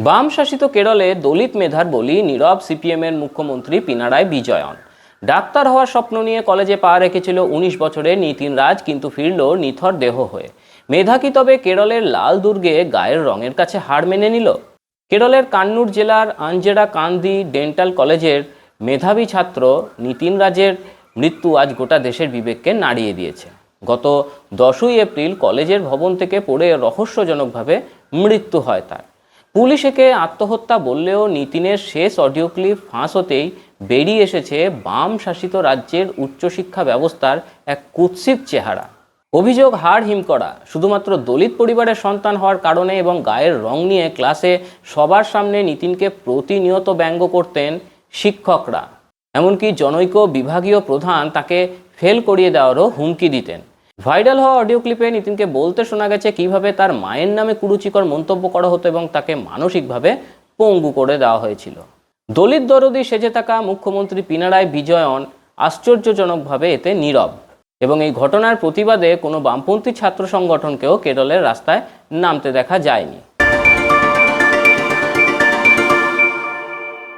বাম শাসিত কেরলে দলিত মেধার বলি নীরব সিপিএমের মুখ্যমন্ত্রী পিনারাই বিজয়ন। ডাক্তার হওয়ার স্বপ্ন নিয়ে কলেজে পা রেখেছিল ১৯ বছরের নিতিন রাজ, কিন্তু ফিরল নিথর দেহ হয়ে। মেধা কি তবে কেরলের লাল দুর্গে গায়ের রঙের কাছে হার মেনে নিল? কেরলের কান্নুর জেলার আঞ্জেরা কান্দি ডেন্টাল কলেজের মেধাবী ছাত্র নিতিন রাজের মৃত্যু আজ গোটা দেশের বিবেককে নাড়িয়ে দিয়েছে। গত ১০ই এপ্রিল কলেজের ভবন থেকে পড়ে রহস্যজনকভাবে মৃত্যু হয় তার। পুলিশ একে আত্মহত্যা বললেও নিতিনের শেষ অডিও ক্লিপ ফাঁস হতেই বেরিয়ে এসেছে বাম শাসিত রাজ্যের উচ্চশিক্ষা ব্যবস্থার এক কুৎসিত চেহারা। অভিযোগ হাড় হিম করা, শুধুমাত্র দলিত পরিবারের সন্তান হওয়ার কারণে এবং গায়ের রং নিয়ে ক্লাসে সবার সামনে নিতিনকে প্রতিনিয়ত ব্যঙ্গ করতেন শিক্ষকরা। এমনকি জনৈক বিভাগীয় প্রধান তাকে ফেল করিয়ে দেওয়ারও হুমকি দিতেন। ভাইরাল হওয়া অডিও ক্লিপে নিতিনকে বলতে শোনা গেছে কিভাবে তার মায়ের নামে কুরুচিকর মন্তব্য করা হতো এবং তাকে মানসিকভাবে পঙ্গু করে দেওয়া হয়েছিল। দলিত দরদি সেজে থাকা মুখ্যমন্ত্রী পিনারাই বিজয়ন আশ্চর্যজনকভাবে এতে নীরব, এবং এই ঘটনার প্রতিবাদে কোনো বামপন্থী ছাত্র সংগঠনকেও কেরলের রাস্তায় নামতে দেখা যায়নি।